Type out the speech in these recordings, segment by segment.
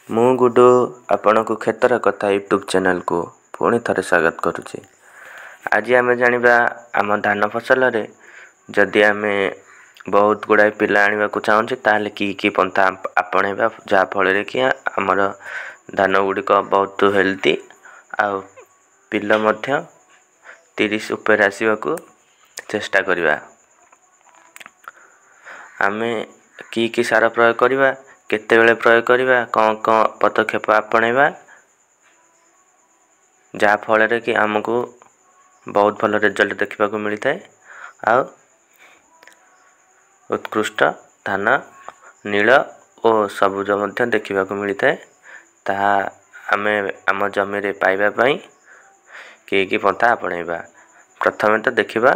ମୁଁ ଗୁଡୁ ଆପଣଙ୍କୁ କ୍ଷେତ୍ର କଥା ୟୁଟ୍ୟୁବ୍ ଚ୍ୟାନେଲକୁ ପୁଣି ଥରେ ସ୍ୱାଗତ କରୁଛି। ଆଜି ଆମେ ଜାଣିବା ଆମ ଧାନ ଫସଲରେ ଯଦି ଆମେ ବହୁତ ଗୁଡ଼ାଏ ପିଲା ଆଣିବାକୁ ଚାହୁଁଛେ ତାହେଲେ କି ପନ୍ଥା ଆପଣେଇବା, ଯାହାଫଳରେ କି ଆମର ଧାନ ଗୁଡ଼ିକ ବହୁତ ହେଲ୍ଦି ଆଉ ପିଲା ମଧ୍ୟ 30 ଉପରେ ଆସିବାକୁ ଚେଷ୍ଟା କରିବା। ଆମେ କି ସାର ପ୍ରୟୋଗ କରିବା, କେତେବେଳେ ପ୍ରୟୋଗ କରିବା, କ'ଣ ପଦକ୍ଷେପ ଆପଣେଇବା, ଯାହାଫଳରେ କି ଆମକୁ ବହୁତ ଭଲ ରେଜଲ୍ଟ ଦେଖିବାକୁ ମିଳିଥାଏ ଆଉ ଉତ୍କୃଷ୍ଟ ଧାନ ନୀଳ ଓ ସବୁଜ ମଧ୍ୟ ଦେଖିବାକୁ ମିଳିଥାଏ। ତାହା ଆମେ ଆମ ଜମିରେ ପାଇବା ପାଇଁ କି ପନ୍ଥା ଆପଣେଇବା। ପ୍ରଥମେ ତ ଦେଖିବା,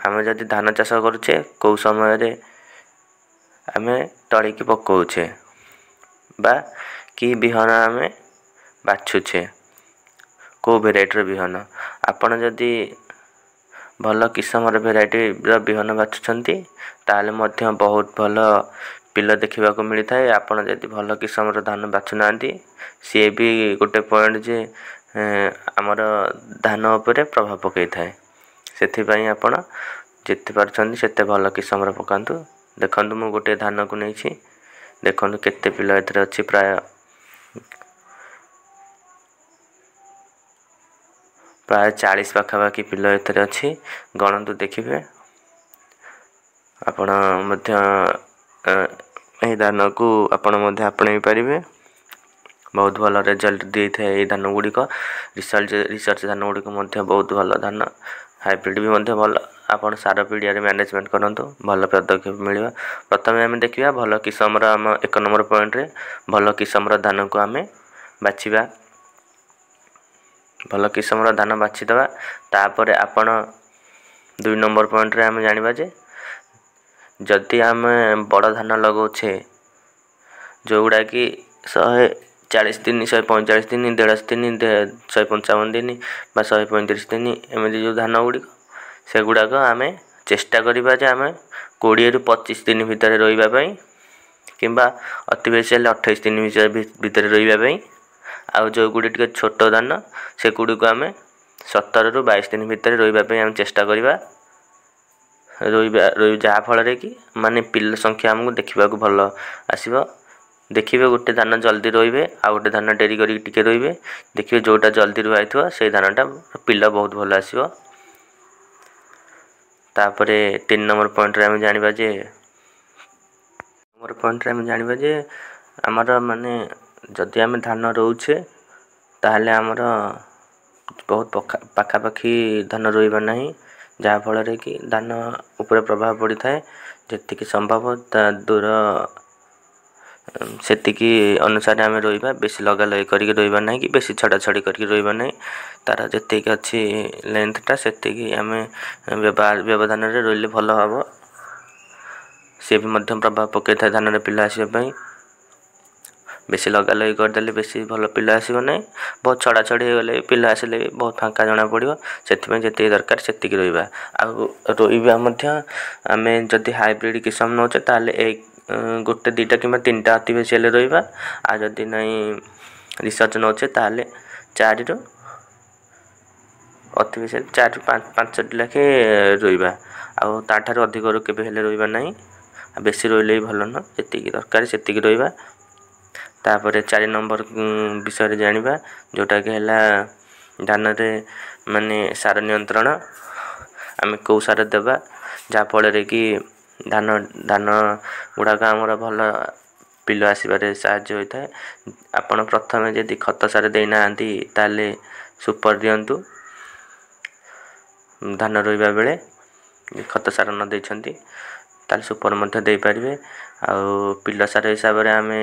ଆମେ ଯଦି ଧାନ ଚାଷ କରୁଛେ କେଉଁ ସମୟରେ ଆମେ ତଳିକି ପକାଉଛେ ବା କି ବିହନ ଆମେ ବାଛୁଛେ, କେଉଁ ଭେରାଇଟିର ବିହନ। ଆପଣ ଯଦି ଭଲ କିସମର ଭେରାଇଟିର ବିହନ ବାଛୁଛନ୍ତି ତାହେଲେ ମଧ୍ୟ ବହୁତ ଭଲ ପିଲ ଦେଖିବାକୁ ମିଳିଥାଏ। ଆପଣ ଯଦି ଭଲ କିସମର ଧାନ ବାଛୁନାହାନ୍ତି, ସିଏ ବି ଗୋଟେ ପଏଣ୍ଟ ଯେ ଆମର ଧାନ ଉପରେ ପ୍ରଭାବ ପକାଇଥାଏ। ସେଥିପାଇଁ ଆପଣ ଯେତେ ପାରୁଛନ୍ତି ସେତେ ଭଲ କିସମର ପକାନ୍ତୁ। ଦେଖନ୍ତୁ, ମୁଁ ଗୋଟିଏ ଧାନକୁ ନେଇଛି, ଦେଖନ୍ତୁ କେତେ ପିଲ ଏଥିରେ ଅଛି। ପ୍ରାୟ 40 ପାଖାପାଖି ପିଲ ଏଥିରେ ଅଛି। ଗଣନ୍ତୁ, ଦେଖିବେ। ଆପଣ ମଧ୍ୟ ଏହି ଧାନକୁ ଆପଣ ମଧ୍ୟ ଆପଣେଇ ପାରିବେ। ବହୁତ ଭଲ ରେଜଲ୍ଟ ଦେଇଥାଏ ଏହି ଧାନ ଗୁଡ଼ିକ। ରିସର୍ଚ୍ଚ ଧାନ ଗୁଡ଼ିକ ମଧ୍ୟ ବହୁତ ଭଲ ଧାନ, ହାଇବ୍ରିଡ଼ ବି ମଧ୍ୟ ଭଲ। ଆପଣ ସାର ପିଡ଼ିଆରେ ମ୍ୟାନେଜମେଣ୍ଟ କରନ୍ତୁ, ଭଲ ପଦକ୍ଷେପ ମିଳିବ। ପ୍ରଥମେ ଆମେ ଦେଖିବା ଭଲ କିସମର, ଆମ 1 ନମ୍ବର ପଏଣ୍ଟରେ ଭଲ କିସମର ଧାନକୁ ଆମେ ବାଛିବା। ଭଲ କିସମର ଧାନ ବାଛିଦେବା। ତାପରେ ଆପଣ 2 ନମ୍ବର ପଏଣ୍ଟରେ ଆମେ ଜାଣିବା ଯେ ଯଦି ଆମେ ବଡ଼ ଧାନ ଲଗାଉଛେ, ଯେଉଁଗୁଡ଼ାକି 140 ଦିନ, 145 ଦିନ, 150 ଦିନ, 155 ଦିନ ବା 135 ଦିନ, ଏମିତି ଯେଉଁ ଧାନ ଗୁଡ଼ିକ, ସେଗୁଡ଼ାକ ଆମେ ଚେଷ୍ଟା କରିବା ଯେ ଆମେ 20ରୁ 25 ଦିନ ଭିତରେ ରହିବା ପାଇଁ, କିମ୍ବା ଅତି ବେଶୀ ହେଲେ 28 ଦିନ ଭିତରେ ରହିବା ପାଇଁ। ଆଉ ଯେଉଁଗୁଡ଼ିକ ଟିକେ ଛୋଟ ଧାନ, ସେଗୁଡ଼ିକୁ ଆମେ 17ରୁ 22 ଦିନ ଭିତରେ ରହିବା ପାଇଁ ଆମେ ଚେଷ୍ଟା କରିବା। ଯାହାଫଳରେ କି ପିଲ ସଂଖ୍ୟା ଆମକୁ ଦେଖିବାକୁ ଭଲ ଆସିବ। ଦେଖିବେ, ଗୋଟେ ଧାନ ଜଲ୍ଦି ରହିବେ ଆଉ ଗୋଟେ ଧାନ ଡେରି କରିକି ଟିକେ ରହିବେ। ଦେଖିବେ ଯେଉଁଟା ଜଲ୍ଦି ରୁଆଇଥିବ ସେଇ ଧାନଟା ପିଲ ବହୁତ ଭଲ ଆସିବ। ତାପରେ 3 ନମ୍ବର ପଏଣ୍ଟରେ ଆମେ ଜାଣିବା ଯେ ଆମର ଯଦି ଆମେ ଧାନ ରୋଉଛେ ତାହେଲେ ଆମର ବହୁତ ପାଖାପାଖି ଧାନ ରୋଇବା ନାହିଁ, ଯାହାଫଳରେ କି ଧାନ ଉପରେ ପ୍ରଭାବ ପଡ଼ିଥାଏ। ଯେତିକି ସମ୍ଭବ ତା ଦୂର ସେତିକି ଅନୁସାରେ ଆମେ ରହିବା। ବେଶୀ ଲଗାଲଗି କରିକି ରହିବା ନାହିଁ କି ବେଶୀ ଛଡ଼ାଛଡ଼ି କରିକି ରହିବା ନାହିଁ। ତାର ଯେତିକି ଅଛି ଲେନ୍ଥଟା, ସେତିକି ଆମେ ବ୍ୟବଧାନରେ ରହିଲେ ଭଲ ହେବ। ସେ ବି ମଧ୍ୟ ପ୍ରଭାବ ପକାଇଥାଏ ଧାନରେ ପିଲ ଆସିବା ପାଇଁ। ବେଶୀ ଲଗାଲଗି କରିଦେଲେ ବେଶୀ ଭଲ ପିଲ ଆସିବ ନାହିଁ। ବହୁତ ଛଡ଼ାଛଡ଼ି ହୋଇଗଲେ ପିଲ ଆସିଲେ ବହୁତ ଫାଙ୍କା ଜଣାପଡ଼ିବ। ସେଥିପାଇଁ ଯେତିକି ଦରକାର ସେତିକି ରହିବା। ଆଉ ରୋଇବା ମଧ୍ୟ ଆମେ ଯଦି ହାଇବ୍ରିଡ଼ କିସମ ନେଉଛେ ତାହେଲେ 1, 2 କିମ୍ବା 3ଟା ଅତି ବେଶୀ ହେଲେ ରହିବା। ଆଉ ଯଦି ନାହିଁ ରିସର୍ଚ୍ଚ ନେଉଛେ ତାହେଲେ 4ରୁ ଅତି ବେଶୀ 4ରୁ 5ଟି ଲେଖେ ରହିବା। ଆଉ ତାଠାରୁ ଅଧିକରୁ କେବେ ହେଲେ ରହିବା ନାହିଁ। ବେଶୀ ରହିଲେ ବି ଭଲ ନୁହଁ, ଯେତିକି ଦରକାର ସେତିକି ରହିବା। ତାପରେ 4 ନମ୍ବର ବିଷୟରେ ଜାଣିବା, ଯେଉଁଟାକି ହେଲା ଧାନରେ ସାର ନିୟନ୍ତ୍ରଣ। ଆମେ କେଉଁ ସାର ଦେବା, ଯାହାଫଳରେ କି ଧାନ ଗୁଡ଼ାକ ଆମର ଭଲ ପିଲ ଆସିବାରେ ସାହାଯ୍ୟ ହୋଇଥାଏ। ଆପଣ ପ୍ରଥମେ ଯଦି ଖତ ସାର ଦେଇନାହାନ୍ତି ତାହେଲେ ସୁପର ଦିଅନ୍ତୁ। ଧାନ ରୋଇବା ବେଳେ ଖତ ସାର ନ ଦେଇଛନ୍ତି ତାହେଲେ ସୁପର ମଧ୍ୟ ଦେଇପାରିବେ। ଆଉ ପିଲ ସାର ହିସାବରେ ଆମେ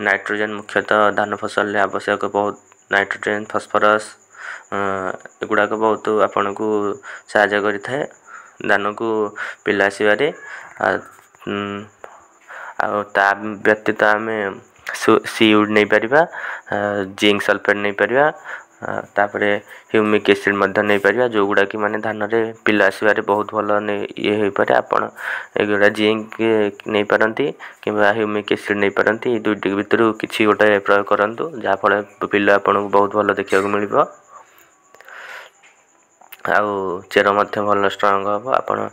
ନାଇଟ୍ରୋଜେନ ମୁଖ୍ୟତଃ ଧାନ ଫସଲରେ ଆବଶ୍ୟକ। ବହୁତ ନାଇଟ୍ରୋଜେନ, ଫସଫରସ୍ ଏଗୁଡ଼ାକ ବହୁତ ଆପଣଙ୍କୁ ସାହାଯ୍ୟ କରିଥାଏ ଧାନକୁ ପିଲ ଆସିବାରେ। ଆଉ ତା ବ୍ୟତୀତ ଆମେ ସି ୟୁଡ୍ ନେଇପାରିବା, ଜିଙ୍କ ସଲଫେଟ୍ ନେଇପାରିବା, तापर ह्यूमिक एसिड नहीं पारिबा जोगुड़ा कि माने धान रे पिला आसबारे बहुत भल ये हो पारे आपण एगुड़ा जिंक नहीं पारती कि ह्यूमिक एसिड नहीं पारती दुईटी भितर किसी गोटे प्रयोग करंतु जहाँ फल पिला आपन को बहुत भल देखा मिल आउ चेर मध्य भल स्ट्रंग हम आपण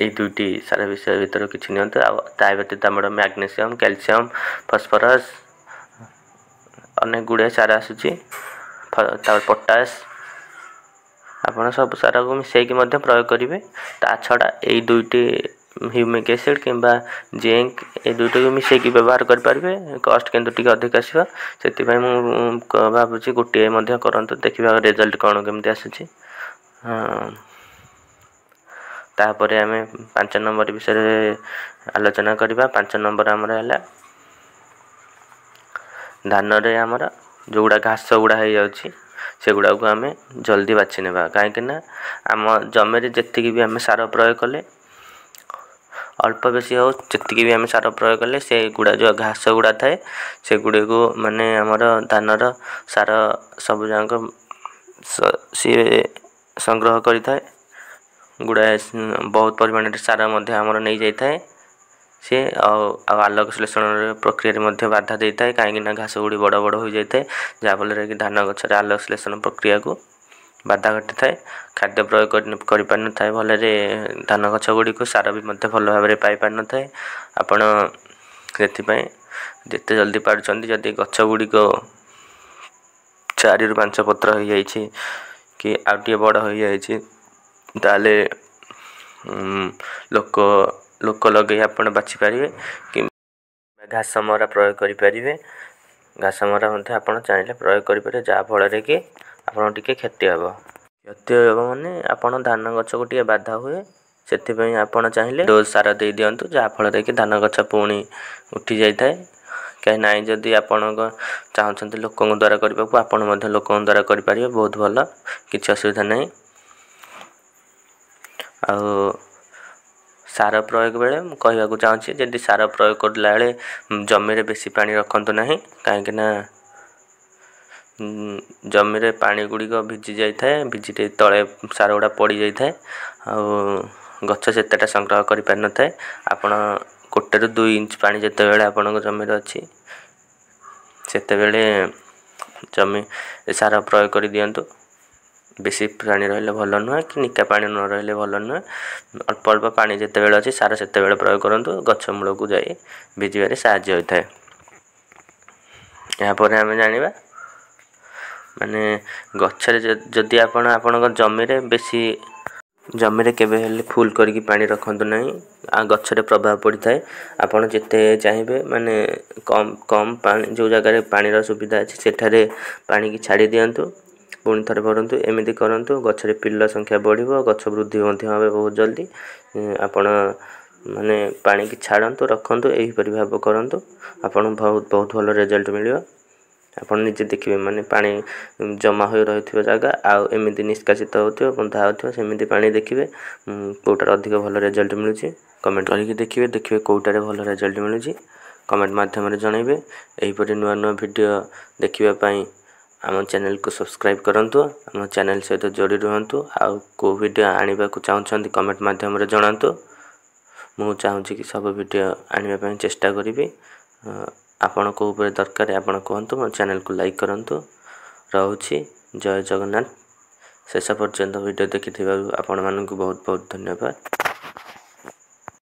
ये दुईटी सारा विषय भितर किसी नियंतु ता व्यतीत आम मैग्नेशियम कैल्शियम फॉस्फोरस अनेक गुड़े सारा आसूची पोटास आपड़ सब सारा को मिसेक प्रयोग करेंगे ता छड़ा यही दुईटी ह्यूमिक एसिड किंबा जिंक ये दुईटी को मिसेक व्यवहार करेंगे कस्ट किंतु टी अधिक आसो से भावुँ गोटे करतु देखा रिजल्ट कौन केमती आसूची तापर आम 5 नंबर विषय आलोचना करवा 5 नंबर आमर है धान रे आमर जोगुड़ा घास गुड़ा हो जाऊँगी से गुड़ा को आम जल्दी बाछि नेबा कहीं आम जमी जी भी आम सार प्रयोग कले अल्प बेसी हो जी भी आम सार प्रयोग कले से गुड़ा जो घास गुड़ा थाए से गुड़े को माने आमर धानर सार सब जाक सी संग्रह करें गुड़ाए बहुत परिमाण सार आमर नहीं जाए सी आलोक श्लेषण प्रक्रिया बाधा देता है कहीं घास गुड़ी बड़ बड़ हो जाए जहाँफल कि धान गचर आलोक श्लेषण प्रक्रिया को बाधा घटी थाए खाद्य प्रयोग कर पारि न थाए भलरे धान गछ गुड़ी को सार भी भल भाव पाई पारि न थाए आपण से जिते जल्दी पार्टी जदि गछ गुड़ी को 4 ରୁ 5 पत्र हो जाए कि आउटे बड़ हो जाए ताले लोक लगे आप बाछि पारे कि घास मरा प्रयोग करें घास मरा आप चाहिए प्रयोग करें जहाँफल कि आपड़ टे क्षति हे क्षति हे माने आपड़ धान गछ को टे बाधा हुए से आपड़ चाहिए डोज सार दे दिंतु जहाँफल कि धान गछ पुणी उठी जाए कहीं ना जदि आपण चाहते लोक द्वारा करने को आपण लोक द्वारा करें बहुत भल किसी असुविधा नहीं आ सार प्रयोग बेले कहवाक चाहूँगी जदि सार प्रयोग करला बेले जमी बेसी पानी रखतु ना कहीं जमी रे पानी गुड़िक भिजी जाए भिजी तले सार गुड़ा पड़ जाए गछ सेटा संग्रह कर पारि न थाए आपण 1 ରୁ 2 इंच पानी जिते बेले आपण जमी अच्छी सेते जमी सार प्रयोग कर दिंतु बेसी पानी रहिले भल नुहे कि निका पानी न रहिले भल नुहे अल्प अल्प पानी जिते बेले अच्छी सार सेते बेले प्रयोग करूँ गछ मूल को जाए भिजबार साहाय्य होता है यापर आम जाना माने गच्छरे जदि आपण जमी बेसी जमी केबे फुल करके पानी रखतु ना गच्छरे प्रभाव पड़ता है आपड़ जिते चाहिए माने कम कम पानी जो जगार पानी सुविधा अच्छे सेठारे पानी की छाड़ी दिंतु पुणी थे भरतु एमती करूँ गच्छरे पिल्ला संख्या बढ़ गछ वृद्धि हे बहुत जल्दी आपण माने पानी की छाड़तु रखतु यहीपरि भाव करूँ आपन बहुत बहुत भल रिजल्ट मिल आप निजे देखिए माने पानी जमा हो रही जगह आमती निष्कासित होता बंधा होमती पानी देखिए कौटार अधिक भल रिजल्ट मिलूँ कमेंट करके देखिए कौटार भल रिजल्ट मिलूँ कमेंट माध्यम जनइबे यहीपरि नुआ नुआ वीडियो देखापी आम चैनल को सब्सक्राइब करंतु आम चैनल सहित जोड़ी रुहतु आउ को वीडियो आने को चाहते कमेंट माध्यम जनातु मु चाहूँगी कि सब वीडियो आने चेष्टा करी आपण को ऊपर दरकार आपण कहतु मो चैनल को लाइक करंतु रहुछि जय जगन्नाथ शेष पर्यंत वीडियो देखि आपण मानक बहुत बहुत धन्यवाद।